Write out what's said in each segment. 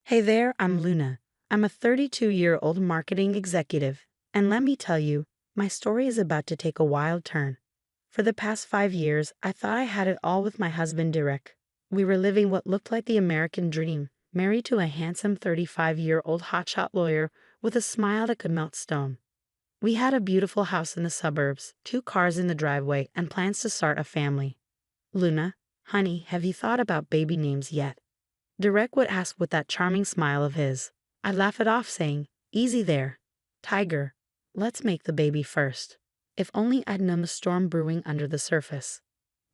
Hey there, I'm Luna. I'm a 32-year-old marketing executive, and let me tell you, my story is about to take a wild turn. For the past 5 years, I thought I had it all with my husband Derek. We were living what looked like the American dream, married to a handsome 35-year-old hotshot lawyer with a smile that could melt stone. We had a beautiful house in the suburbs, 2 cars in the driveway, and plans to start a family. Luna, honey, have you thought about baby names yet? Derek would ask with that charming smile of his. I'd laugh it off, saying, easy there. Tiger, let's make the baby first. If only I'd known the storm brewing under the surface.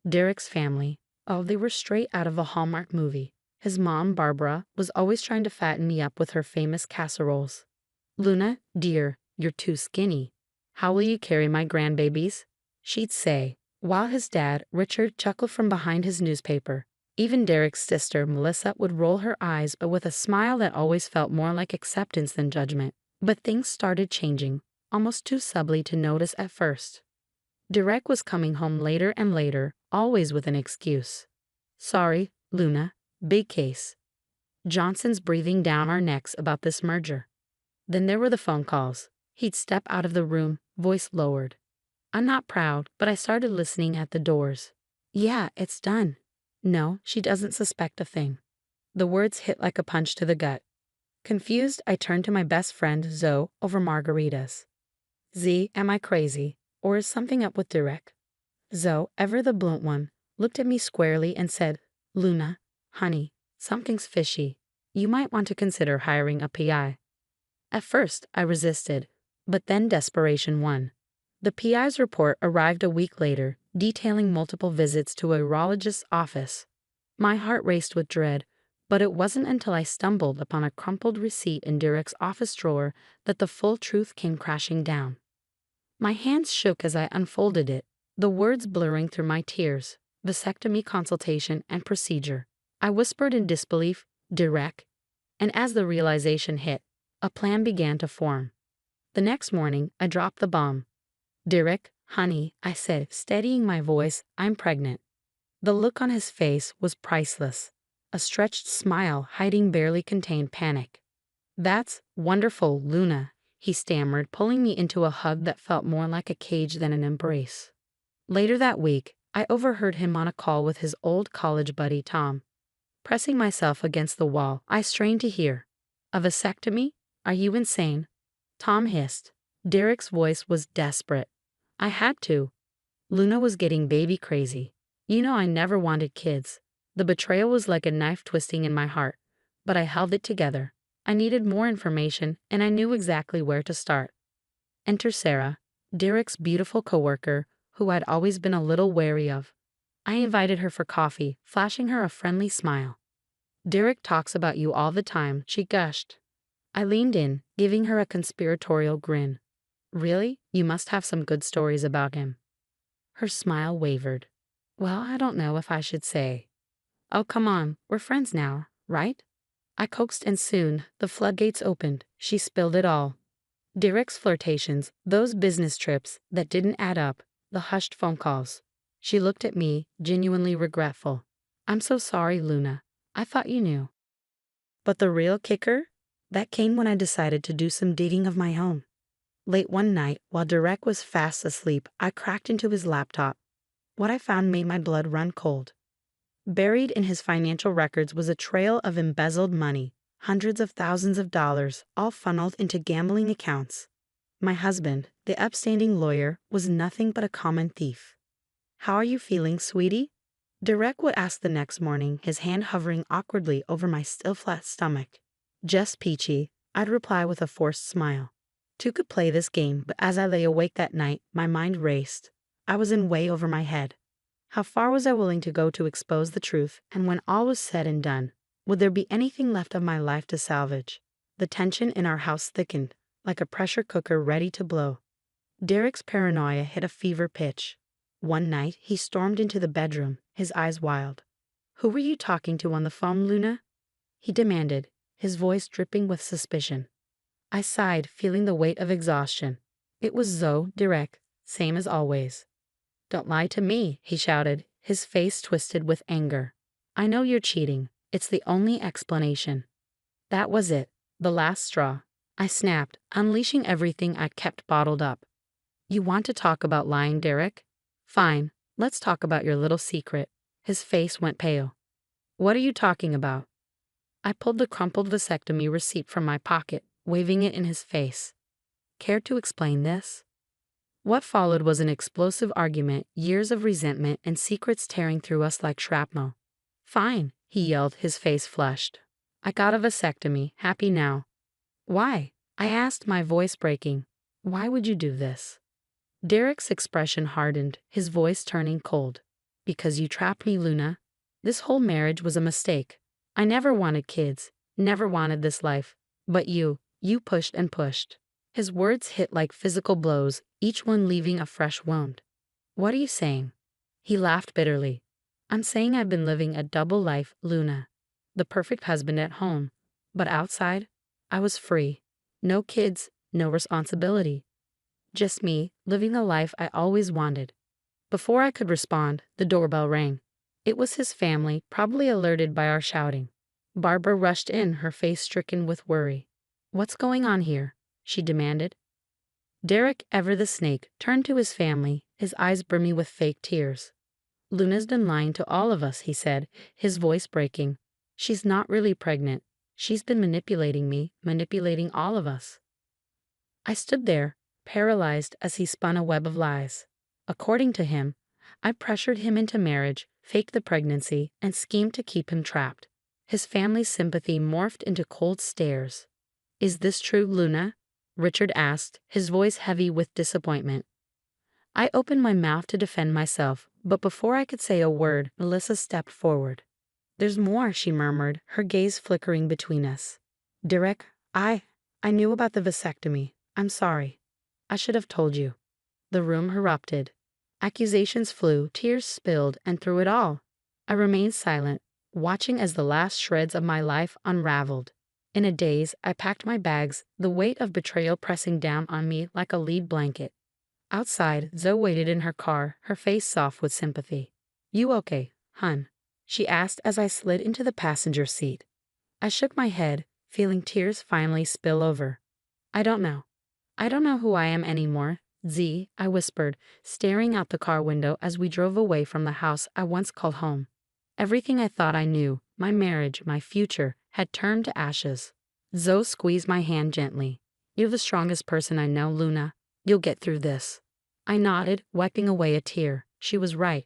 Derek's family, oh, they were straight out of a Hallmark movie. His mom, Barbara, was always trying to fatten me up with her famous casseroles. Luna, dear, you're too skinny. How will you carry my grandbabies? She'd say, while his dad, Richard, chuckled from behind his newspaper. Even Derek's sister, Melissa, would roll her eyes, but with a smile that always felt more like acceptance than judgment. But things started changing, almost too subtly to notice at first. Derek was coming home later and later, always with an excuse. Sorry, Luna, big case. Johnson's breathing down our necks about this merger. Then there were the phone calls. He'd step out of the room, voice lowered. I'm not proud, but I started listening at the doors. Yeah, it's done. No, she doesn't suspect a thing. The words hit like a punch to the gut. Confused, I turned to my best friend, Zoe, over margaritas. Z, am I crazy? Or is something up with Derek? Zoe, ever the blunt one, looked at me squarely and said, Luna, honey, something's fishy. You might want to consider hiring a PI. At first, I resisted, but then desperation won. The PI's report arrived a week later, detailing multiple visits to a urologist's office. My heart raced with dread, but it wasn't until I stumbled upon a crumpled receipt in Derek's office drawer that the full truth came crashing down. My hands shook as I unfolded it, the words blurring through my tears. Vasectomy consultation and procedure. I whispered in disbelief, Derek. And as the realization hit, a plan began to form. The next morning, I dropped the bomb. Derek, honey, I said, steadying my voice, I'm pregnant. The look on his face was priceless, a stretched smile hiding barely contained panic. That's wonderful, Luna, he stammered, pulling me into a hug that felt more like a cage than an embrace. Later that week, I overheard him on a call with his old college buddy Tom. Pressing myself against the wall, I strained to hear. A vasectomy? Are you insane? Tom hissed. Derek's voice was desperate. I had to. Luna was getting baby crazy. You know I never wanted kids. The betrayal was like a knife twisting in my heart, but I held it together. I needed more information, and I knew exactly where to start. Enter Sarah, Derek's beautiful coworker, who I'd always been a little wary of. I invited her for coffee, flashing her a friendly smile. Derek talks about you all the time, she gushed. I leaned in, giving her a conspiratorial grin. Really? You must have some good stories about him. Her smile wavered. Well, I don't know if I should say. Oh, come on, we're friends now, right? I coaxed, and soon the floodgates opened. She spilled it all. Derek's flirtations, those business trips that didn't add up, the hushed phone calls. She looked at me, genuinely regretful. I'm so sorry, Luna. I thought you knew. But the real kicker? That came when I decided to do some digging of my own. Late one night, while Derek was fast asleep, I cracked into his laptop. What I found made my blood run cold. Buried in his financial records was a trail of embezzled money, hundreds of thousands of dollars, all funneled into gambling accounts. My husband, the upstanding lawyer, was nothing but a common thief. How are you feeling, sweetie? Derek would ask the next morning, his hand hovering awkwardly over my still flat stomach. Just peachy, I'd reply with a forced smile. Two could play this game, but as I lay awake that night, my mind raced. I was in way over my head. How far was I willing to go to expose the truth, and when all was said and done, would there be anything left of my life to salvage? The tension in our house thickened, like a pressure cooker ready to blow. Derek's paranoia hit a fever pitch. One night, he stormed into the bedroom, his eyes wild. Who were you talking to on the phone, Luna? He demanded, his voice dripping with suspicion. I sighed, feeling the weight of exhaustion. It was Zoe, Derek, same as always. Don't lie to me, he shouted, his face twisted with anger. I know you're cheating. It's the only explanation. That was it, the last straw. I snapped, unleashing everything I'd kept bottled up. You want to talk about lying, Derek? Fine, let's talk about your little secret. His face went pale. What are you talking about? I pulled the crumpled vasectomy receipt from my pocket, waving it in his face. Care to explain this? What followed was an explosive argument, years of resentment and secrets tearing through us like shrapnel. Fine, he yelled, his face flushed. I got a vasectomy, happy now. Why? I asked, my voice breaking. Why would you do this? Derek's expression hardened, his voice turning cold. Because you trapped me, Luna. This whole marriage was a mistake. I never wanted kids, never wanted this life. But you pushed and pushed. His words hit like physical blows, each one leaving a fresh wound. What are you saying? He laughed bitterly. I'm saying I've been living a double life, Luna. The perfect husband at home. But outside, I was free. No kids, no responsibility. Just me, living the life I always wanted. Before I could respond, the doorbell rang. It was his family, probably alerted by our shouting. Barbara rushed in, her face stricken with worry. What's going on here? She demanded. Derek, ever the snake, turned to his family, his eyes brimming with fake tears. Luna's been lying to all of us, he said, his voice breaking. She's not really pregnant. She's been manipulating me, manipulating all of us. I stood there, paralyzed as he spun a web of lies. According to him, I pressured him into marriage, faked the pregnancy, and schemed to keep him trapped. His family's sympathy morphed into cold stares. Is this true, Luna? Richard asked, his voice heavy with disappointment. I opened my mouth to defend myself, but before I could say a word, Melissa stepped forward. There's more, she murmured, her gaze flickering between us. Derek, I knew about the vasectomy. I'm sorry. I should have told you. The room erupted. Accusations flew, tears spilled, and through it all, I remained silent, watching as the last shreds of my life unraveled. In a daze, I packed my bags, the weight of betrayal pressing down on me like a lead blanket. Outside, Zoe waited in her car, her face soft with sympathy. You okay, hun? She asked as I slid into the passenger seat. I shook my head, feeling tears finally spill over. I don't know. I don't know who I am anymore, Z, I whispered, staring out the car window as we drove away from the house I once called home. Everything I thought I knew, my marriage, my future, had turned to ashes. Zoe squeezed my hand gently. You're the strongest person I know, Luna. You'll get through this. I nodded, wiping away a tear. She was right.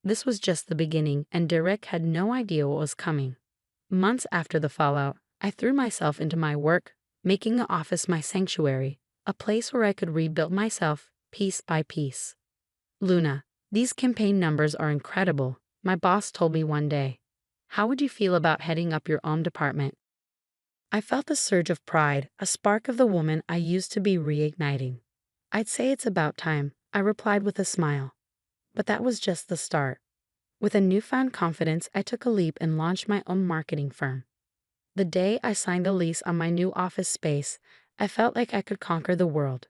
This was just the beginning, and Derek had no idea what was coming. Months after the fallout, I threw myself into my work, making the office my sanctuary, a place where I could rebuild myself, piece by piece. Luna, these campaign numbers are incredible, my boss told me one day. How would you feel about heading up your own department? I felt a surge of pride, a spark of the woman I used to be reigniting. I'd say it's about time, I replied with a smile. But that was just the start. With a newfound confidence, I took a leap and launched my own marketing firm. The day I signed the lease on my new office space, I felt like I could conquer the world.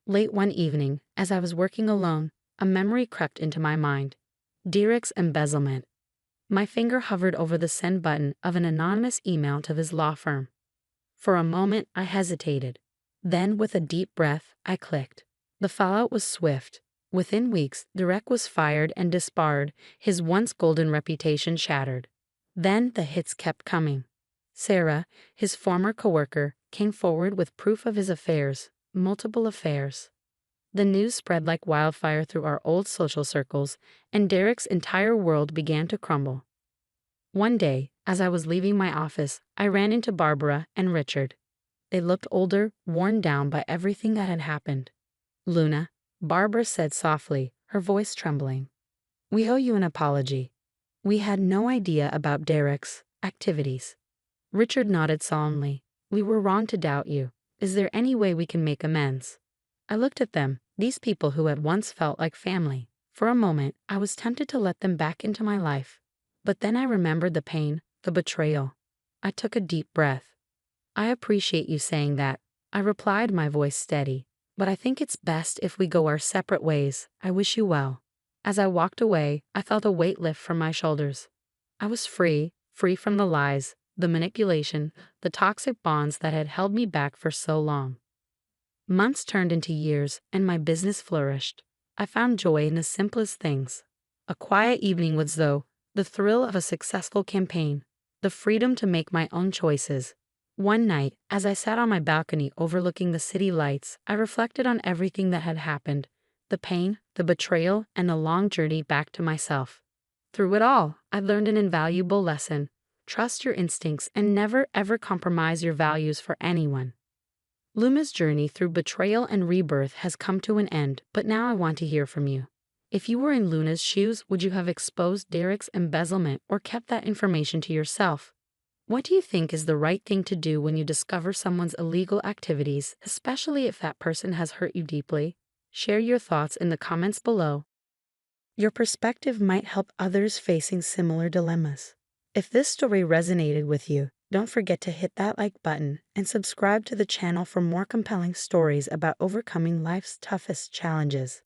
Late one evening, as I was working alone, a memory crept into my mind. Derek's embezzlement. My finger hovered over the send button of an anonymous email to his law firm. For a moment, I hesitated. Then, with a deep breath, I clicked. The fallout was swift. Within weeks, Derek was fired and disbarred, his once golden reputation shattered. Then the hits kept coming. Sarah, his former coworker, came forward with proof of his affairs, multiple affairs. The news spread like wildfire through our old social circles, and Derek's entire world began to crumble. One day, as I was leaving my office, I ran into Barbara and Richard. They looked older, worn down by everything that had happened. Luna, Barbara said softly, her voice trembling. We owe you an apology. We had no idea about Derek's activities. Richard nodded solemnly. We were wrong to doubt you. Is there any way we can make amends? I looked at them, these people who had once felt like family. For a moment, I was tempted to let them back into my life. But then I remembered the pain, the betrayal. I took a deep breath. I appreciate you saying that, I replied, my voice steady. But I think it's best if we go our separate ways. I wish you well. As I walked away, I felt a weight lift from my shoulders. I was free from the lies, the manipulation, the toxic bonds that had held me back for so long. Months turned into years, and my business flourished. I found joy in the simplest things. A quiet evening with Zoe, the thrill of a successful campaign, the freedom to make my own choices. One night, as I sat on my balcony overlooking the city lights, I reflected on everything that had happened, the pain, the betrayal, and the long journey back to myself. Through it all, I learned an invaluable lesson. Trust your instincts and never ever compromise your values for anyone. Luma's journey through betrayal and rebirth has come to an end, but now I want to hear from you. If you were in Luna's shoes, would you have exposed Derek's embezzlement or kept that information to yourself? What do you think is the right thing to do when you discover someone's illegal activities, especially if that person has hurt you deeply? Share your thoughts in the comments below. Your perspective might help others facing similar dilemmas. If this story resonated with you, don't forget to hit that like button and subscribe to the channel for more compelling stories about overcoming life's toughest challenges.